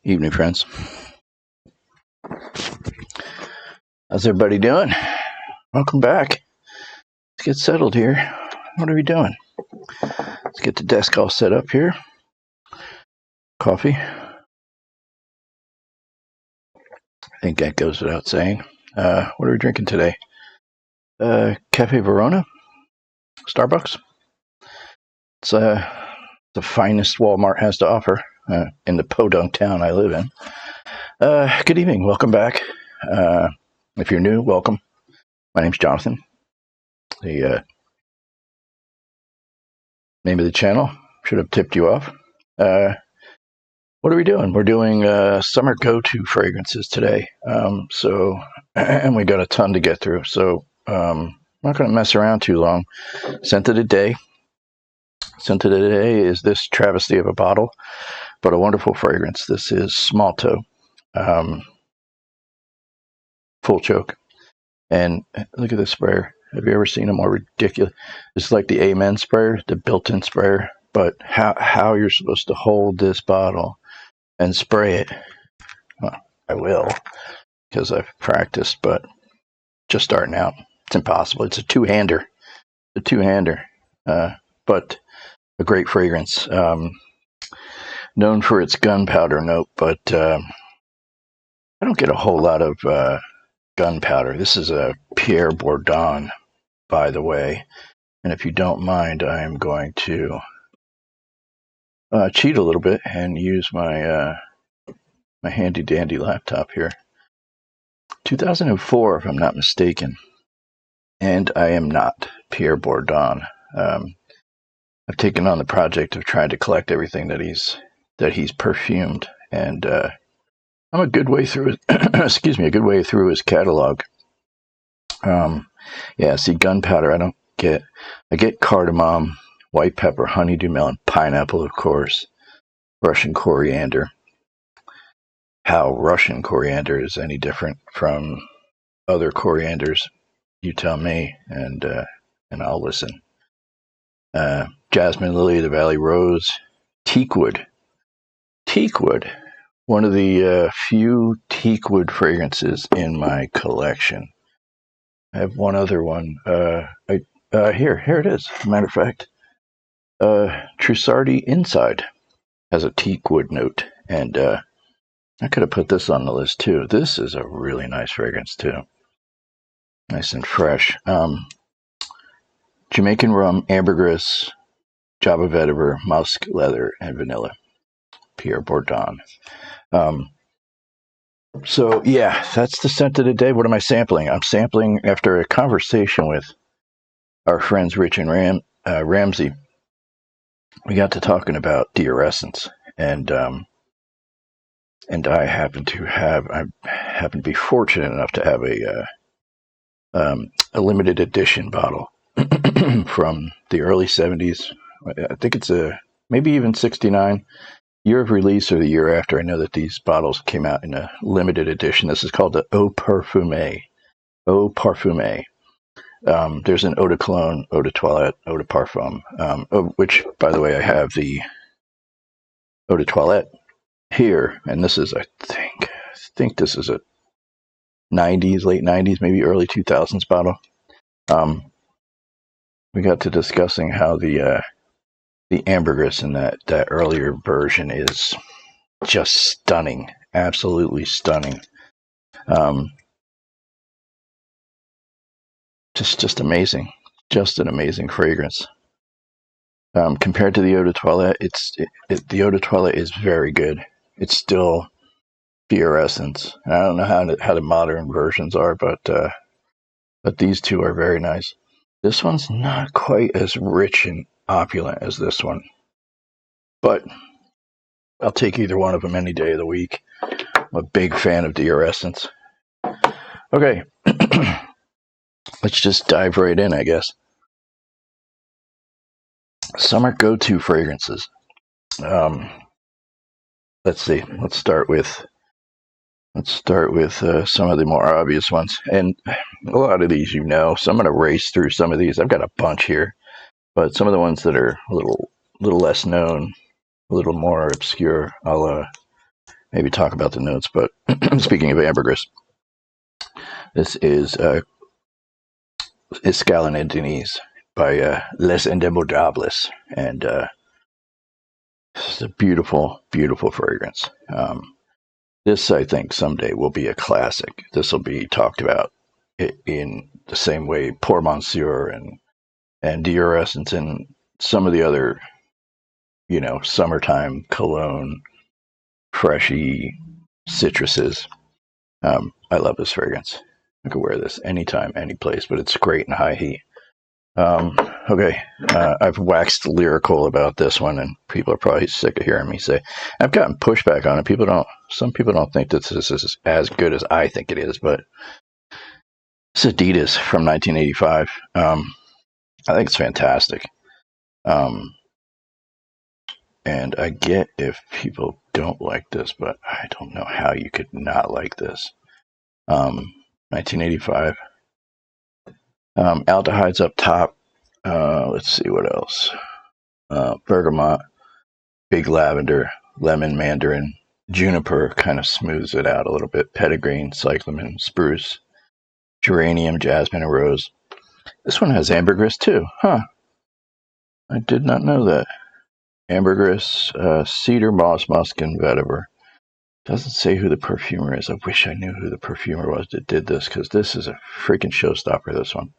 Evening, friends. How's everybody doing? Welcome back. Let's get settled here. What are we doing? Let's get the desk all set up here. Coffee. I think that goes without saying. What are we drinking today? Cafe Verona? Starbucks? It's the finest Walmart has to offer in the podunk town I live in. Good evening. Welcome back. If you're new, welcome. My name's Jonathan. The name of the channel should have tipped you off. What are we doing? We're doing summer go-to fragrances today. And we got a ton to get through. So I'm not going to mess around too long. Scent of the day. Scent of the day is this travesty of a bottle, but a wonderful fragrance. This is Small Toe. Full choke. And look at this sprayer. Have you ever seen a more ridiculous? It's like the Amen sprayer, the built-in sprayer. But how you're supposed to hold this bottle and spray it? Well, I will, because I've practiced, but just starting out, it's impossible. It's a two-hander. But a great fragrance. Known for its gunpowder note, but I don't get a whole lot of gunpowder. This is a Pierre Bourdon, by the way. And if you don't mind, I am going to cheat a little bit and use my my handy dandy laptop here. 2004, if I'm not mistaken. And I am not Pierre Bourdon. I've taken on the project of trying to collect everything that he's perfumed, and I'm a good way through a good way through his catalog. See, gunpowder I get cardamom, white pepper, honeydew melon, pineapple, of course, Russian coriander. How Russian coriander is any different from other corianders, you tell me, and I'll listen. Jasmine lily of the valley, rose, teakwood, one of the few teakwood fragrances in my collection. I have one other one. Here it is. Matter of fact, Trussardi Inside has a teakwood note, and I could have put this on the list too. This is a really nice fragrance too. Nice and fresh. Jamaican rum, ambergris, Java vetiver, musk, leather, and vanilla. Pierre Bourdon. So yeah, that's the scent of the day. What am I sampling? I'm sampling after a conversation with our friends Rich and Ramsey. We got to talking about deorescence, and I happen to be fortunate enough to have a limited edition bottle from the early 70s. I think it's maybe even 69 year of release or the year after. I know that these bottles came out in a limited edition. This is called the Eau Parfumée. There's an Eau de Cologne, Eau de Toilette, Eau de Parfum, which, by the way, I have the Eau de Toilette here, and this is, I think this is a 90s, late 90s, maybe early 2000s bottle. We got to discussing how the ambergris in that earlier version is just stunning, absolutely stunning. Just amazing, just an amazing fragrance. Compared to the Eau de Toilette, the Eau de Toilette is very good. It's still fluorescence. I don't know how the modern versions are, but these two are very nice. This one's not quite as rich and opulent as this one, but I'll take either one of them any day of the week. I'm a big fan of deorescence. Okay, let's just dive right in, I guess. Summer go-to fragrances. Let's see. Let's start with some of the more obvious ones, and a lot of these, so I'm going to race through some of these. I've got a bunch here, but some of the ones that are a little less known, a little more obscure, I'll maybe talk about the notes. But speaking of ambergris, this is Escalon and Denise by Les Indemodables, and this is a beautiful, beautiful fragrance. This, I think, someday will be a classic. This will be talked about in the same way Pour Monsieur and Dior Essence and some of the other, summertime cologne, freshy citruses. I love this fragrance. I could wear this anytime, any place, but it's great in high heat. Okay, I've waxed lyrical about this one, and people are probably sick of hearing me say. I've gotten pushback on it. Some people don't think that this is as good as I think it is, but it's Adidas from 1985. I think it's fantastic. And I get if people don't like this, but I don't know how you could not like this. 1985. Aldehydes up top. Let's see what else. Bergamot, big lavender, lemon, mandarin, juniper kind of smooths it out a little bit. Petitgreen, cyclamen, spruce, geranium, jasmine, and rose. This one has ambergris too, huh? I did not know that. Ambergris, cedar, moss, musk, and vetiver. Doesn't say who the perfumer is. I wish I knew who the perfumer was that did this, because this is a freaking showstopper, this one.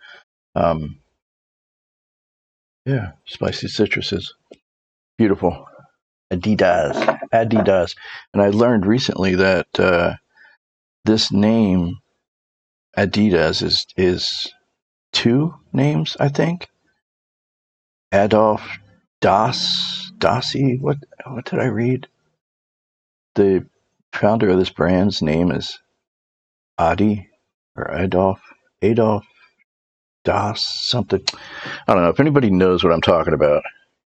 Yeah, spicy citruses. Beautiful. Adidas. And I learned recently that this name, Adidas, is two names, I think. Adolf Dossi. What did I read? The founder of this brand's name is Adi or Adolf Das something. I don't know. If anybody knows what I'm talking about,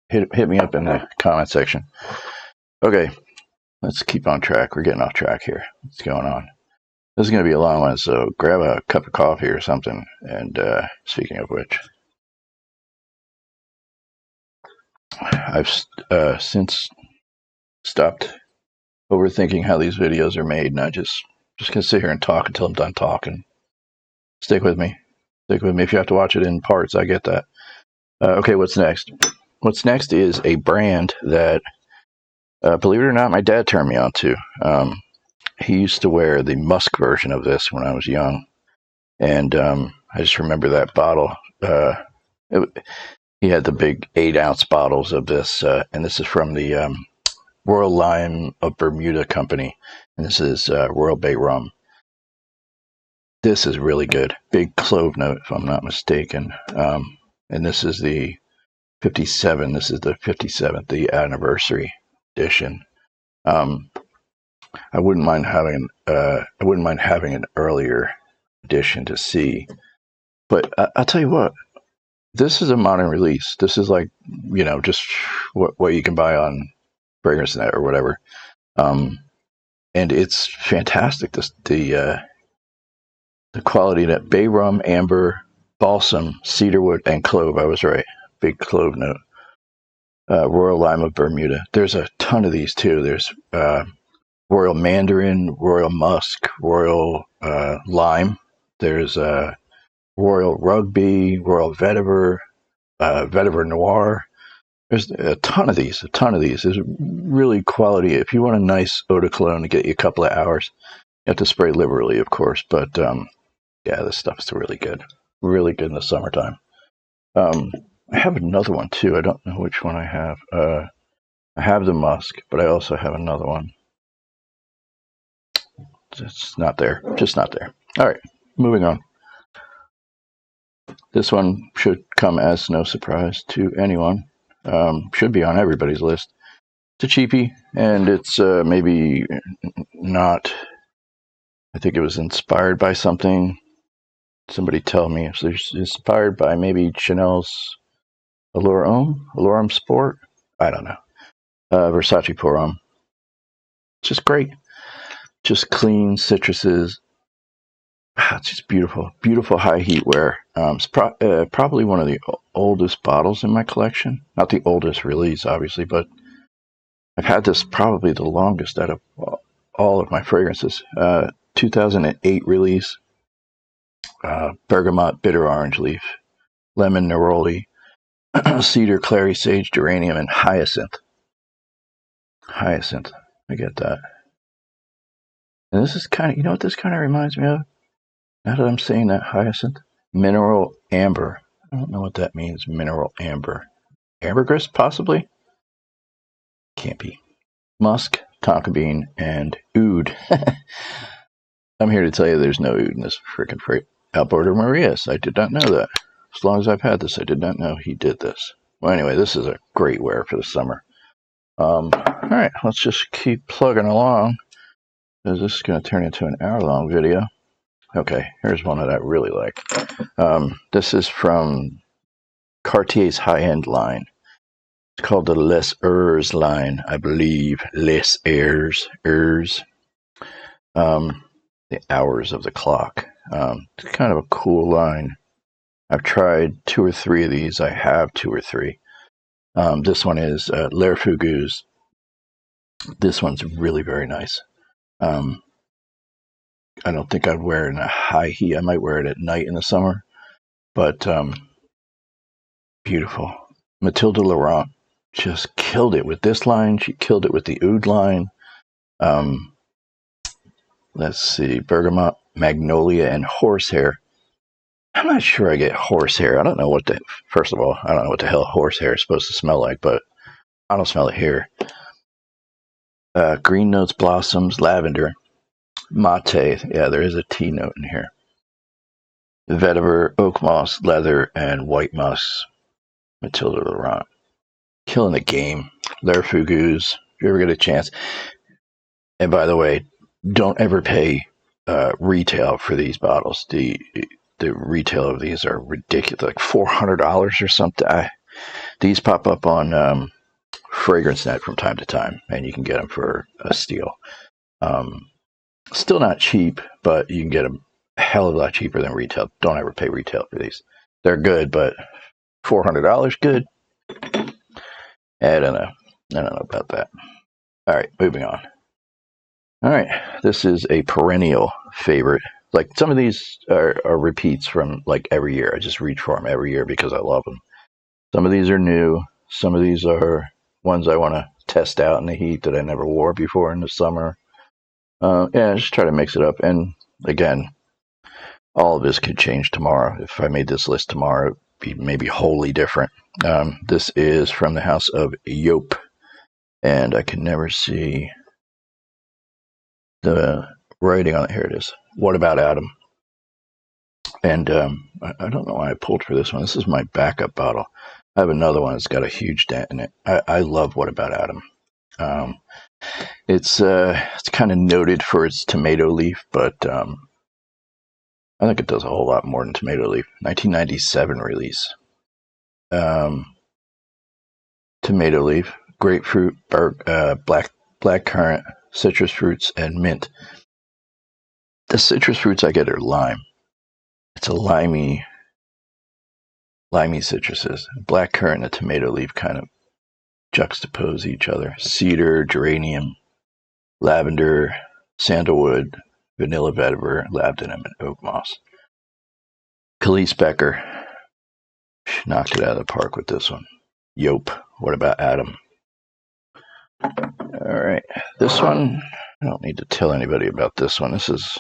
hit me up in the comment section. Okay, let's keep on track. We're getting off track here. What's going on? This is going to be a long one, so grab a cup of coffee or something. And speaking of which, I've since stopped overthinking how these videos are made, and I just going to sit here and talk until I'm done talking. Stick with me. If you have to watch it in parts, I get that. Okay, what's next? What's next is a brand that, believe it or not, my dad turned me on to. He used to wear the musk version of this when I was young, and I just remember that bottle. He had the big 8-ounce bottles of this, and this is from the Royal Lime of Bermuda company, and this is Royal Bay rum. This is really good. Big clove note, if I'm not mistaken. And this is the 57. This is the 57th, the anniversary edition. I wouldn't mind having an earlier edition to see. But I'll tell you what, this is a modern release. This is like, just what you can buy on FragranceNet or whatever. And it's fantastic. The quality that bay rum, amber, balsam, cedarwood, and clove. I was right. Big clove note. Royal Lime of Bermuda. There's a ton of these too. There's Royal Mandarin, Royal Musk, Royal Lime. There's Royal Rugby, Royal Vetiver, Vetiver Noir. There's a ton of these. There's really quality. If you want a nice eau de cologne to get you a couple of hours, you have to spray liberally, of course, but yeah, this stuff is really good. Really good in the summertime. I have another one too. I don't know which one I have. I have the musk, but I also have another one. It's not there. Just not there. All right, moving on. This one should come as no surprise to anyone. Should be on everybody's list. It's a cheapie, and it's maybe not. I think it was inspired by something. Somebody tell me. It's inspired by maybe Chanel's Allure Homme Sport. I don't know. Versace Pour Homme. Just great. Just clean citruses. It's just beautiful. Beautiful high heat wear. It's probably one of the oldest bottles in my collection. Not the oldest release, obviously, but I've had this probably the longest out of all of my fragrances. 2008 release, bergamot, bitter orange leaf, lemon neroli, cedar, clary, sage, geranium, and hyacinth. Hyacinth, I get that. And this is kind of, you know what this kind of reminds me of? Now that I'm saying that, hyacinth, mineral amber. I don't know what that means, mineral amber. Ambergris, possibly? Can't be. Musk, tonka bean, and oud. I'm here to tell you there's no oud in this freaking freight. Alberto Marias, I did not know that. As long as I've had this, I did not know he did this. Well, anyway, this is a great wear for the summer. All right, let's just keep plugging along, because this is going to turn into an hour-long video. Okay, here's one that I really like. This is from Cartier's high-end line. It's called the Les Heures line, I believe. Les Heures. The hours of the clock. It's kind of a cool line. I've tried 2 or 3 of these. I have 2 or 3. This one is Larugus. This one's really very nice. I don't think I'd wear it in a high heat. I might wear it at night in the summer. But beautiful. Mathilde Laurent just killed it with this line. She killed it with the oud line. Let's see. Bergamot, magnolia, and horsehair. I'm not sure I get horsehair. I don't know what first of all, I don't know what the hell horsehair is supposed to smell like, but I don't smell it here. Green notes, blossoms, lavender, mate. Yeah, there is a tea note in here. Vetiver, oak moss, leather, and white moss. Mathilde Laurent. Killing the game. Larugus, if you ever get a chance. And by the way, don't ever pay retail for these bottles. The retail of these are ridiculous, like $400 or something. These pop up on FragranceNet from time to time, and you can get them for a steal. Still not cheap, but you can get them a hell of a lot cheaper than retail. Don't ever pay retail for these. They're good, but $400 good? I don't know. I don't know about that. All right, moving on. All right, this is a perennial favorite. Like, some of these are repeats from like every year. I just reach for them every year because I love them. Some of these are new. Some of these are ones I want to test out in the heat that I never wore before in the summer. Yeah, just try to mix it up. And again, all of this could change tomorrow. If I made this list tomorrow, it'd be maybe wholly different. This is from the house of Yope, and I can never see the writing on it. Here it is. What About Adam? And I don't know why I pulled for this one. This is my backup bottle. I have another one that's got a huge dent in it. I love What About Adam? It's kind of noted for its tomato leaf, but I think it does a whole lot more than tomato leaf. 1997 release. Tomato leaf, grapefruit, black currant, citrus fruits, and mint. The citrus fruits I get are lime. It's a limey citruses. Black currant and a tomato leaf kind of juxtapose each other. Cedar, geranium, lavender, sandalwood, vanilla vetiver, labdanum, and oak moss. Khalees Becker knocked it out of the park with this one. Yope, What About Adam? All right, this one, I don't need to tell anybody about this one. It's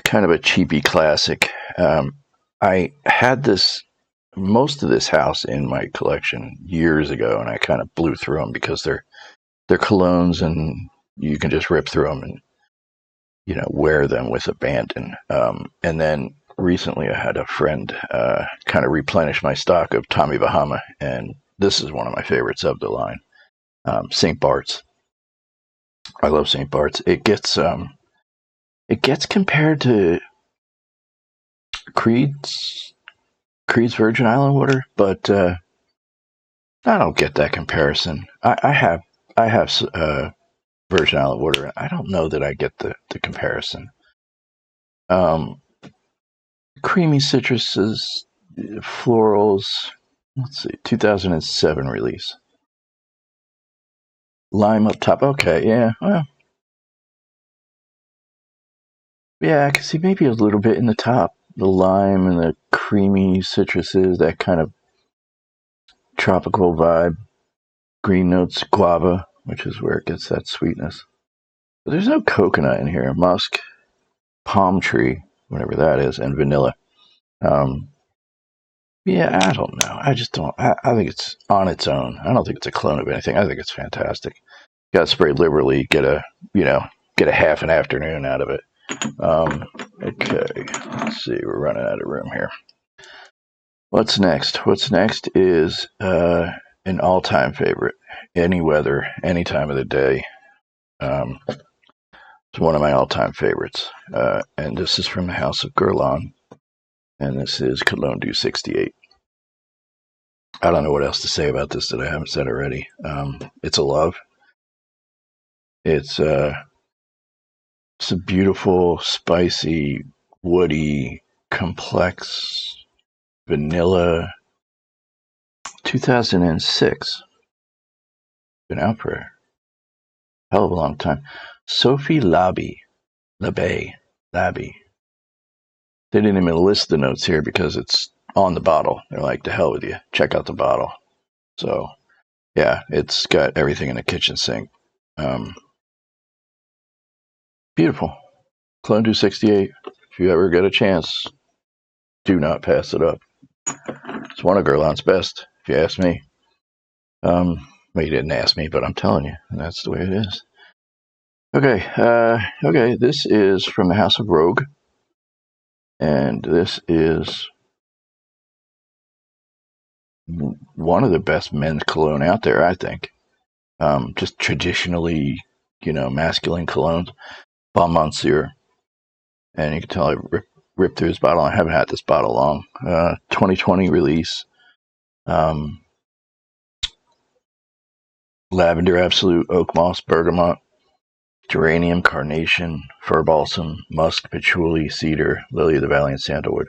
kind of a cheapy classic. I had most of this house in my collection years ago, and I kind of blew through them because they're colognes, and you can just rip through them and wear them with abandon. And then recently, I had a friend kind of replenish my stock of Tommy Bahama, and this is one of my favorites of the line. St. Barts. I love St. Barts. It gets compared to Creed's Virgin Island water, but I don't get that comparison. I have Virgin Island water, and I don't know that I get the comparison. Creamy citruses, florals. Let's see, 2007 release. Lime up top. Okay, yeah. Well, Yeah, I can see maybe a little bit in the top. The lime and the creamy citruses, that kind of tropical vibe. Green notes, guava, which is where it gets that sweetness. But there's no coconut in here. Musk, palm tree, whatever that is, and vanilla. Um, yeah, I don't know. I just don't. I think it's on its own. I don't think it's a clone of anything. I think it's fantastic. Got to spray liberally. Get a half an afternoon out of it. Okay, let's see. We're running out of room here. What's next? What's next is an all-time favorite. Any weather, any time of the day. It's one of my all-time favorites. And this is from the House of Guerlain. And this is Cologne du 68. I don't know what else to say about this that I haven't said already. It's a love. It's a beautiful, spicy, woody, complex vanilla. 2006. Been out for a hell of a long time. Sophie Labby. They didn't even list the notes here because it's on the bottle. They're like, to hell with you. Check out the bottle. So, yeah, it's got everything in the kitchen sink. Beautiful. Cologne du 68. If you ever get a chance, do not pass it up. It's one of Guerlain's best, if you ask me. Well, you didn't ask me, but I'm telling you, that's the way it is. Okay, this is from the House of Rogue. And this is one of the best men's cologne out there, I think. Just traditionally, masculine colognes. Bon Monsieur. And you can tell I ripped through this bottle. I haven't had this bottle long. 2020 release. Lavender Absolute, Oak Moss, Bergamot, Geranium, Carnation, Fir Balsam, Musk, Patchouli, Cedar, Lily of the Valley, and Sandalwood.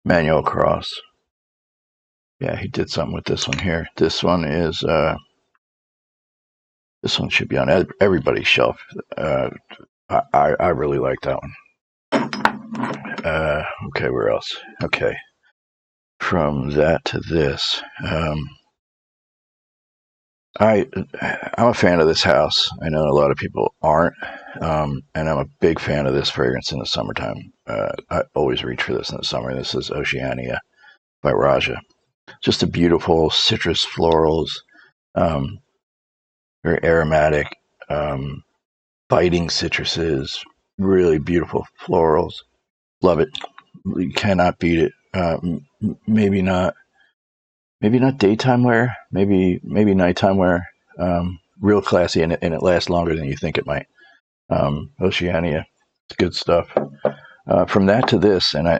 Manuel Cross. Yeah, he did something with this one here. This one is... this one should be on everybody's shelf. I really like that one. Okay, where else? Okay. From that to this. I'm a fan of this house. I know a lot of people aren't, and I'm a big fan of this fragrance in the summertime. I always reach for this in the summer. This is Oceania by Raja. Just a beautiful citrus florals, very aromatic, biting citruses, really beautiful florals. Love it. You cannot beat it. Maybe not daytime wear, maybe nighttime wear. Real classy, and it lasts longer than you think it might. Oceania, it's good stuff. From that to this, and I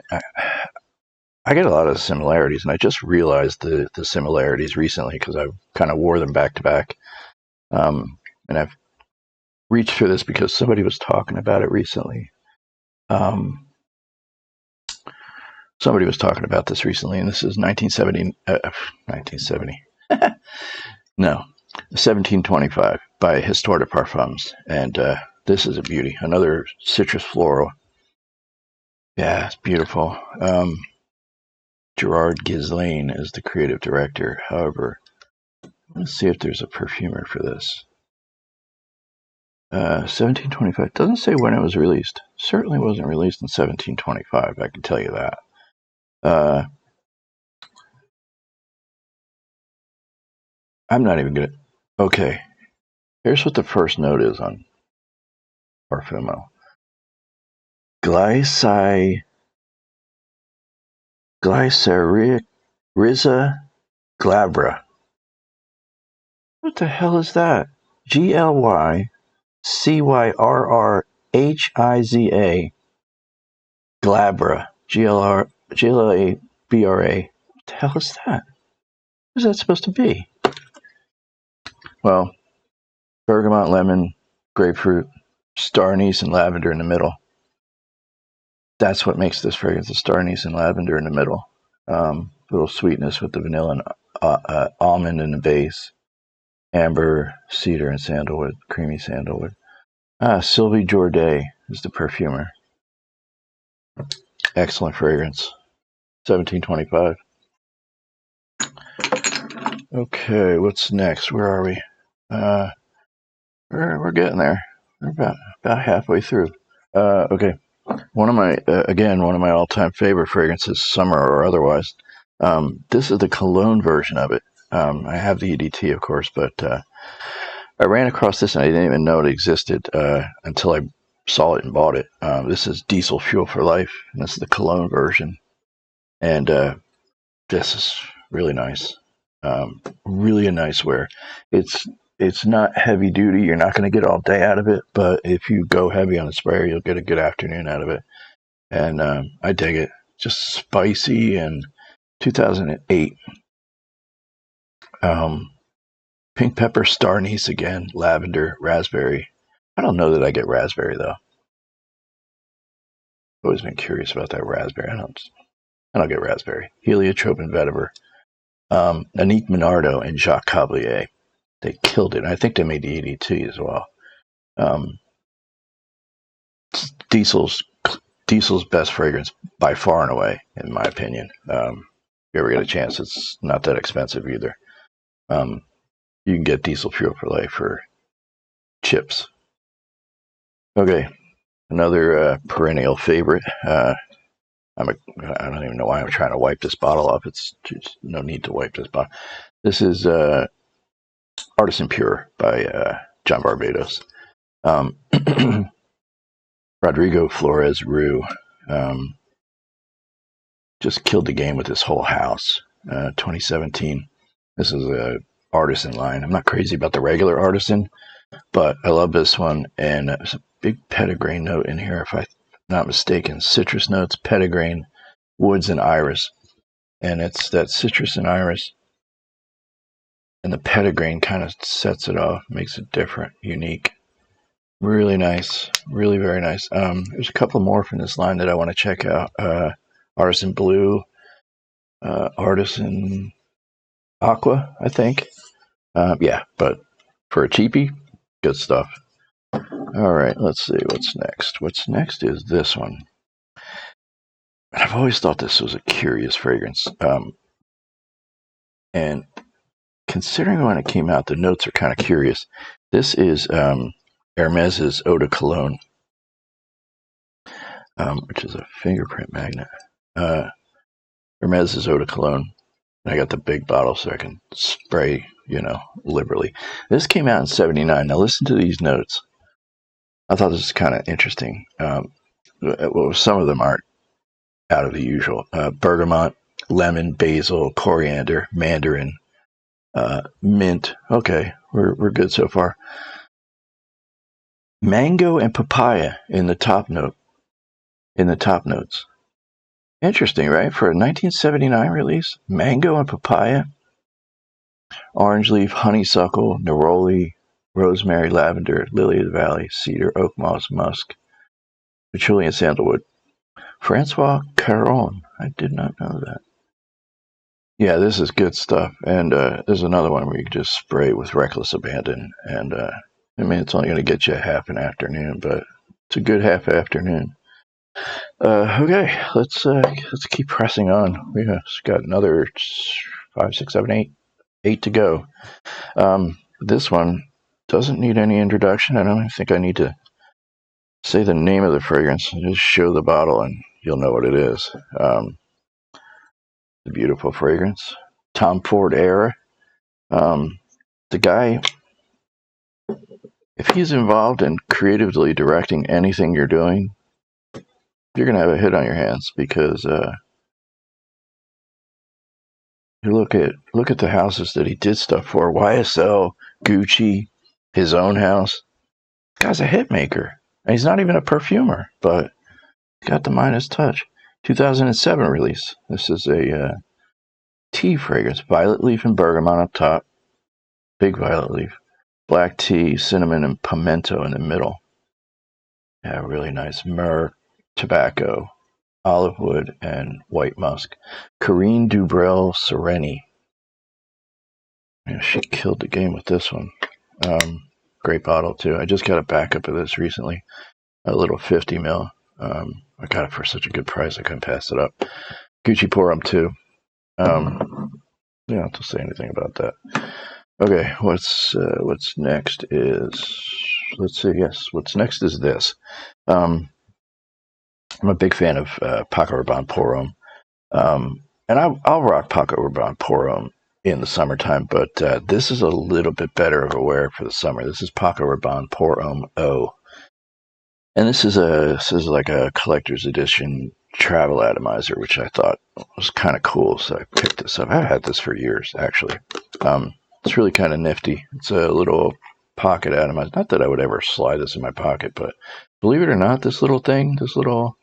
get a lot of similarities, and I just realized the similarities recently because I kind of wore them back to back. And I've reached for this because somebody was talking about it recently. Somebody was talking about this recently, and this is 1970. 1970. No, 1725 by Histoire de Parfums. And this is a beauty. Another citrus floral. Yeah, it's beautiful. Gerard Ghislaine is the creative director. However, let's see if there's a perfumer for this. 1725. Doesn't say when it was released. Certainly wasn't released in 1725, I can tell you that. I'm not even gonna... Okay. Here's what the first note is on Parfumo. Glyceriza glabra. What the hell is that? GLYCYRRHIZA glabra. GLABRA. What the hell is that? What is that supposed to be? Well, bergamot, lemon, grapefruit, star anise, and lavender in the middle. That's what makes this fragrance, a star anise and lavender in the middle. Little sweetness with the vanilla and almond in the base. Amber, cedar, and sandalwood, creamy sandalwood. Sylvie Jourdain is the perfumer. Excellent fragrance. 1725. Okay, what's next? Where are we? We're getting there. We're about halfway through. Okay, one of my one of my all-time favorite fragrances, summer or otherwise. This is the cologne version of it. I have the EDT, of course, but I ran across this and I didn't even know it existed until I saw it and bought it. This is Diesel Fuel for Life, and this is the cologne version. And this is really nice. Really a nice wear. It's not heavy duty. You're not going to get all day out of it, but if you go heavy on the sprayer, you'll get a good afternoon out of it. And I dig it. Just spicy and 2008. Pink pepper, star anise again, lavender, raspberry. I don't know that I get raspberry though. I've always been curious about that raspberry. I don't get raspberry. Heliotrope and vetiver. Annick Minardo and Jacques Cablier. They killed it. I think they made the EDT as well. Diesel's best fragrance by far and away, in my opinion. If you ever get a chance, it's not that expensive either. You can get Diesel Fuel for Life for chips. Okay, another perennial favorite. I don't even know why I'm trying to wipe this bottle off. It's just no need to wipe this bottle. This is Artisan Pure by John Barbados. Rodrigo Flores Rue just killed the game with this whole house. 2017. This is a Artisan line. I'm not crazy about the regular Artisan, but I love this one. And there's a big petitgrain note in here, if I'm not mistaken. Citrus notes, petitgrain, woods, and iris. And it's that citrus and iris and the petitgrain kind of sets it off, makes it different, unique. Really nice. Really very nice. There's a couple more from this line that I want to check out. Artisan Blue, Artisan Aqua, I think. Yeah, but for a cheapie, good stuff. All right, let's see what's next. What's next is this one. I've always thought this was a curious fragrance. And considering when it came out, the notes are kind of curious. This is Hermes Oda Cologne, which is a fingerprint magnet. Hermes Oda Cologne. I got the big bottle so I can spray, liberally. This came out in 79. Now listen to these notes. I thought this was kind of interesting. Well, some of them aren't out of the usual. Bergamot, lemon, basil, coriander, mandarin, mint. Okay, we're good so far. Mango and papaya in the top note. In the top notes. Interesting, right? For a 1979 release, mango and papaya, orange leaf, honeysuckle, neroli, rosemary, lavender, lily of the valley, cedar, oak moss, musk, patchouli, and sandalwood. Francois Caron. I did not know that. Yeah, this is good stuff. And there's another one where you can just spray with reckless abandon. And it's only going to get you a half an afternoon, but it's a good half afternoon. Okay, let's keep pressing on. We've got another 5, 6, 7, 8 to go. This one doesn't need any introduction. I don't even think I need to say the name of the fragrance. Just show the bottle and you'll know what it is. The beautiful fragrance. Tom Ford era. The guy, if he's involved in creatively directing anything you're doing, you're going to have a hit on your hands because you look at the houses that he did stuff for. YSL, Gucci, his own house. This guy's a hit maker. And he's not even a perfumer, but he's got the Midas touch. 2007 release. This is a tea fragrance. Violet leaf and bergamot up top. Big violet leaf. Black tea, cinnamon, and pimento in the middle. Yeah, really nice. Myrrh, tobacco, olive wood, and white musk. Corinne Dubrel Sereni. Yeah, she killed the game with this one. Great bottle, too. I just got a backup of this recently. A little 50 ml. I got it for such a good price, I couldn't pass it up. Gucci Pour 2. Yeah, I'll just say anything about that. Okay, what's next is, let's see, yes, what's next is this. I'm a big fan of Paco Rabanne Pour and I'll rock Paco Rabanne Pour in the summertime, but this is a little bit better of a wear for the summer. This is Paco Rabanne Pour O. And this is like a collector's edition travel atomizer, which I thought was kind of cool, so I picked this up. I've had this for years, actually. It's really kind of nifty. It's a little pocket atomizer. Not that I would ever slide this in my pocket, but believe it or not, this little thing, this little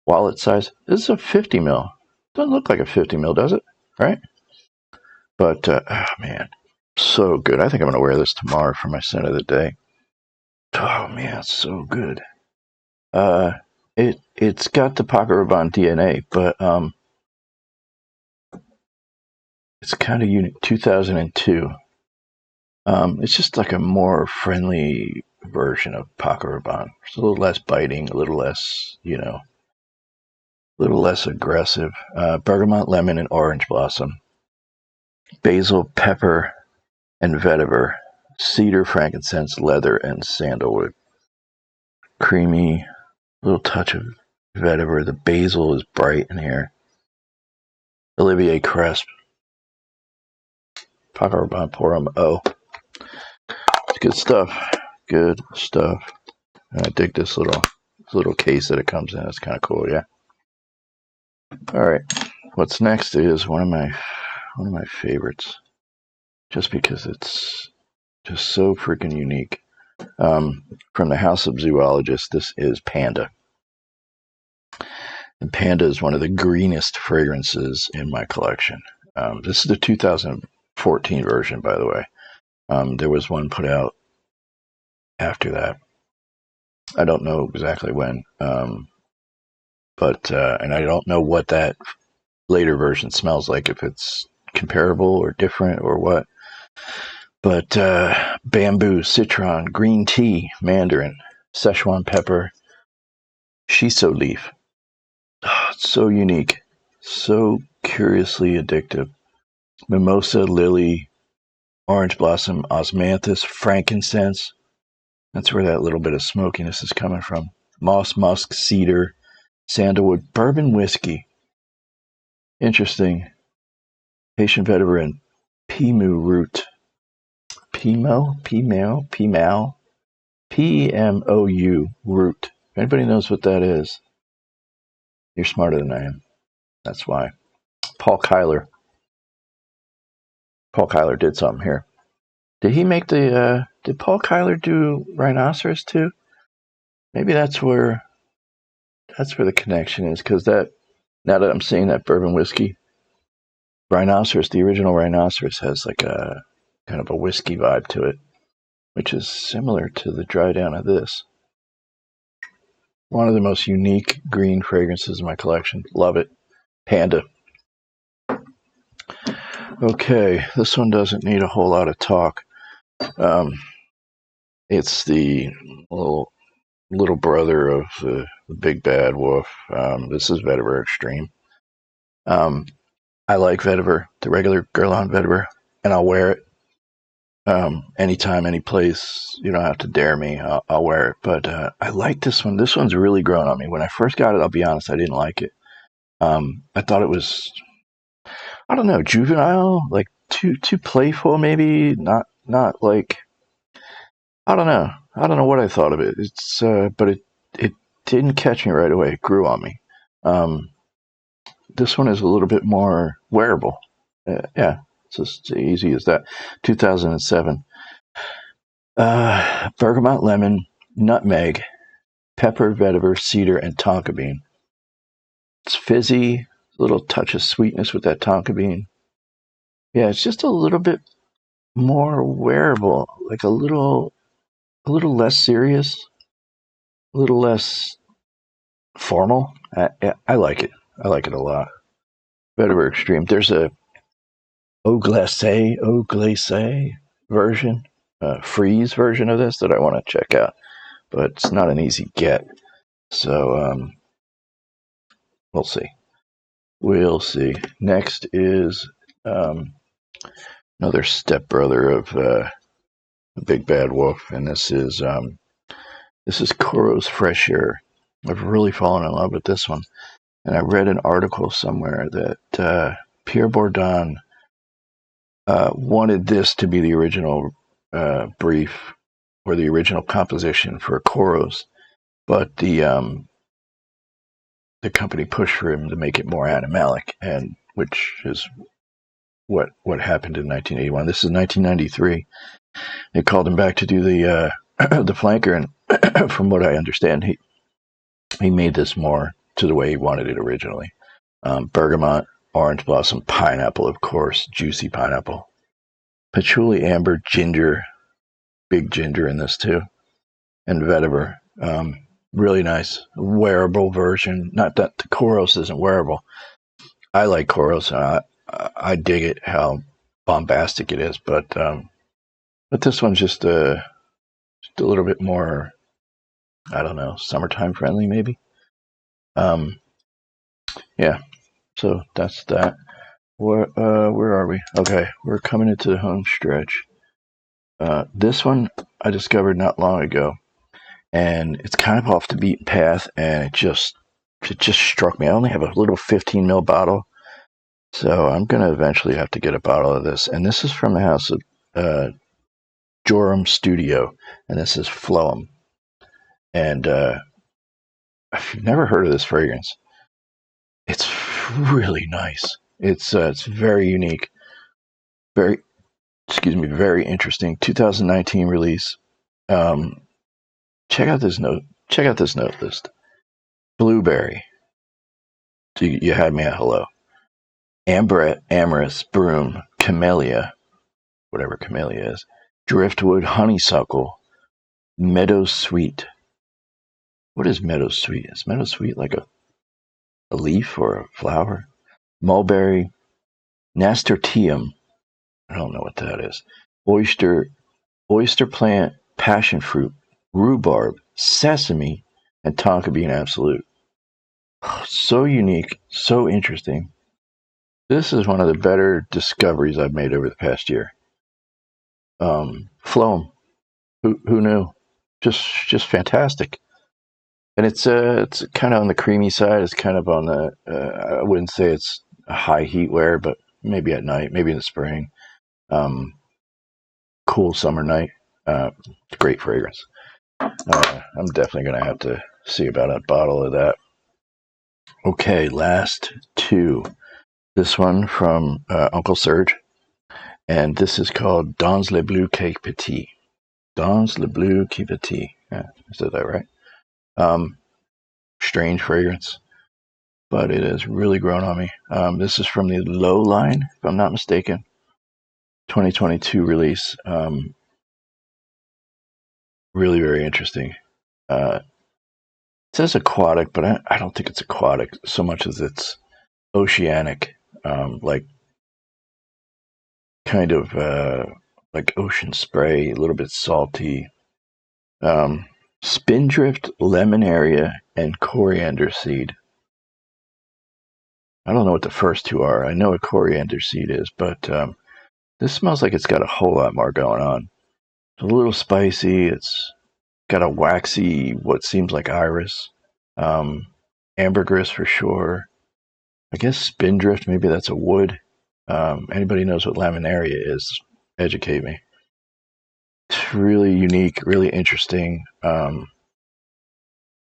wallet size, this is a 50 mil. Doesn't look like a 50 mil, does it? Right? But, man, so good. I think I'm going to wear this tomorrow for my scent of the day. Oh, man, it's so good. It's got the Paco Rabanne DNA, but it's kind of unique. 2002. It's just like a more friendly version of Paco Rabanne. It's a little less biting, a little less, a little less aggressive. Bergamot, lemon, and orange blossom. Basil, pepper, and vetiver. Cedar, frankincense, leather, and sandalwood. Creamy, little touch of vetiver. The basil is bright in here. Olivier Cresp. Paco Rabanne Pour O. It's good stuff. Good stuff. And I dig this little case that it comes in. It's kind of cool, yeah. All right. What's next is one of my favorites, just because it's just so freaking unique. From the House of Zoologist, this is Panda. And Panda is one of the greenest fragrances in my collection. This is the 2014 version, by the way. There was one put out after that. I don't know exactly when, but and I don't know what that later version smells like, if it's comparable or different or what. But bamboo, citron, green tea, mandarin, Szechuan pepper, shiso leaf. Oh, it's so unique, so curiously addictive. Mimosa, lily, orange blossom, osmanthus, frankincense. That's where that little bit of smokiness is coming from. Moss, musk, cedar, sandalwood, bourbon whiskey. Interesting. Haitian vetiver and Pimou root. Pimou root. If anybody knows what that is, you're smarter than I am. That's why. Paul Kyler did something here. Did he make did Paul Kyler do Rhinoceros too? Maybe that's where the connection is, because now that I'm seeing that bourbon whiskey, Rhinoceros, the original Rhinoceros, has like a kind of a whiskey vibe to it, which is similar to the dry down of this. One of the most unique green fragrances in my collection. Love it. Panda. Okay, this one doesn't need a whole lot of talk. It's the little brother of the big bad wolf. This is Viver Extreme. I like vetiver, the regular Guerlain vetiver, and I'll wear it anytime, any place. You don't have to dare me. I'll wear it. But I like this one. This one's really grown on me. When I first got it, I'll be honest, I didn't like it. I thought it was, I don't know, juvenile, like too playful, maybe. Not like, I don't know what I thought of it. It's but it didn't catch me right away. It grew on me. This one is a little bit more wearable. Yeah, it's just easy as that. 2007. Bergamot, lemon, nutmeg, pepper, vetiver, cedar, and tonka bean. It's fizzy, a little touch of sweetness with that tonka bean. Yeah, it's just a little bit more wearable, like a little less serious, a little less formal. I like it. I like it a lot. Viver Extreme. There's a Eau Glacé version, freeze version of this that I want to check out, but it's not an easy get. So we'll see. We'll see. Next is another stepbrother of Big Bad Wolf, and this is Koro's Fresh Air. I've really fallen in love with this one, and I read an article somewhere that Pierre Bourdon wanted this to be the original brief or the original composition for Koro's, but the company pushed for him to make it more animalic, and which is what happened in 1981. This is 1993. They called him back to do the the flanker, and from what I understand, he made this more to the way he wanted it originally. Bergamot, orange blossom, pineapple, of course, juicy pineapple, patchouli, amber, ginger, big ginger in this too, and vetiver. Really nice wearable version. Not that the Koros isn't wearable. I like Koros. I dig it how bombastic it is, but this one's just a little bit more, I don't know, summertime friendly maybe. Yeah. So that's that. Where are we? Okay, we're coming into the home stretch. This one I discovered not long ago, and it's kind of off the beaten path, and it just struck me. I only have a little 15 ml bottle, so I'm gonna eventually have to get a bottle of this. And this is from the house of Joram Studio, and this is Flum. And I've never heard of this fragrance. It's really nice. It's very unique, very interesting. 2019 release. Check out this note. Check out this note list. Blueberry. So you had me at hello. Amber, amorous, broom, camellia, whatever camellia is. Driftwood, honeysuckle, meadow sweet. What is meadow sweet? Is meadow sweet like a leaf or a flower? Mulberry, nasturtium. I don't know what that is. Oyster plant, passion fruit, rhubarb, sesame, and tonka bean absolute. So unique, so interesting. This is one of the better discoveries I've made over the past year. Flum, who knew? Just fantastic. And it's kind of on the creamy side. It's kind of on the I wouldn't say it's a high heat wear, but maybe at night, maybe in the spring. Cool summer night. Great fragrance. I'm definitely going to have to see about a bottle of that. Okay, last two. This one from Uncle Serge, and this is called Dans le Bleu Qui Petit. Dans le Bleu Qui Petit. Yeah, I said that right. Strange fragrance, but it has really grown on me. This is from the Low line, if I'm not mistaken. 2022 release. Really very interesting. It says aquatic, but I don't think it's aquatic so much as it's oceanic, like kind of like ocean spray, a little bit salty. Spindrift, lemonaria, and coriander seed. I don't know what the first two are. I know what coriander seed is, but this smells like it's got a whole lot more going on. It's a little spicy. It's got a waxy, what seems like iris. Ambergris for sure. I guess spindrift, maybe that's a wood. Anybody knows what laminaria is, educate me. It's really unique, really interesting. I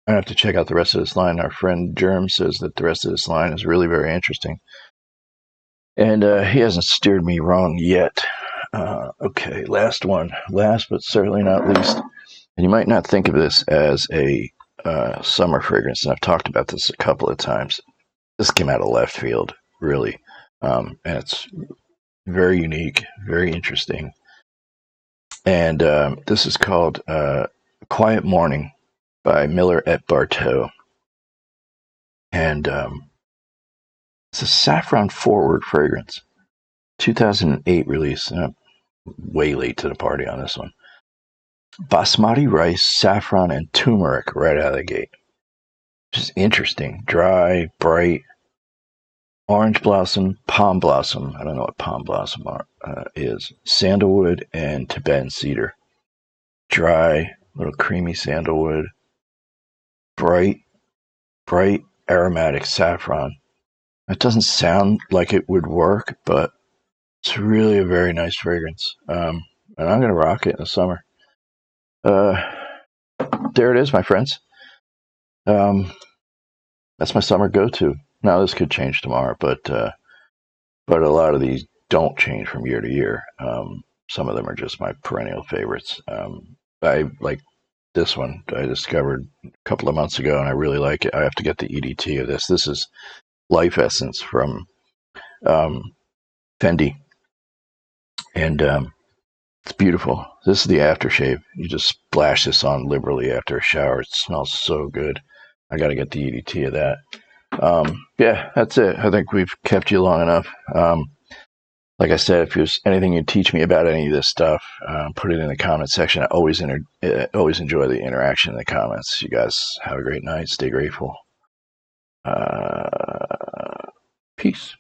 have to check out the rest of this line. Our friend Germ says that the rest of this line is really very interesting. And he hasn't steered me wrong yet. Okay, last one. Last but certainly not least. And you might not think of this as a summer fragrance, and I've talked about this a couple of times. This came out of left field, really. And it's very unique, very interesting. And this is called Quiet Morning by Miller et Barteau. And it's a saffron forward fragrance. 2008 release. Way late to the party on this one. Basmati rice, saffron, and turmeric right out of the gate. Just interesting. Dry, bright, orange blossom, palm blossom. I don't know what palm blossom is. Sandalwood and Tibetan cedar. Dry, little creamy sandalwood. Bright, bright aromatic saffron. It doesn't sound like it would work, but it's really a very nice fragrance. And I'm going to rock it in the summer. There it is, my friends. That's my summer go-to. Now, this could change tomorrow, but a lot of these don't change from year to year. Some of them are just my perennial favorites. I like this one I discovered a couple of months ago, and I really like it. I have to get the EDT of this. This is Life Essence from Fendi, and it's beautiful. This is the aftershave. You just splash this on liberally after a shower. It smells so good. I got to get the EDT of that. Yeah, that's it. I think we've kept you long enough. Like I said, if there's anything you teach me about any of this stuff, put it in the comment section. I always enjoy the interaction in the comments. You guys have a great night. Stay grateful. Peace.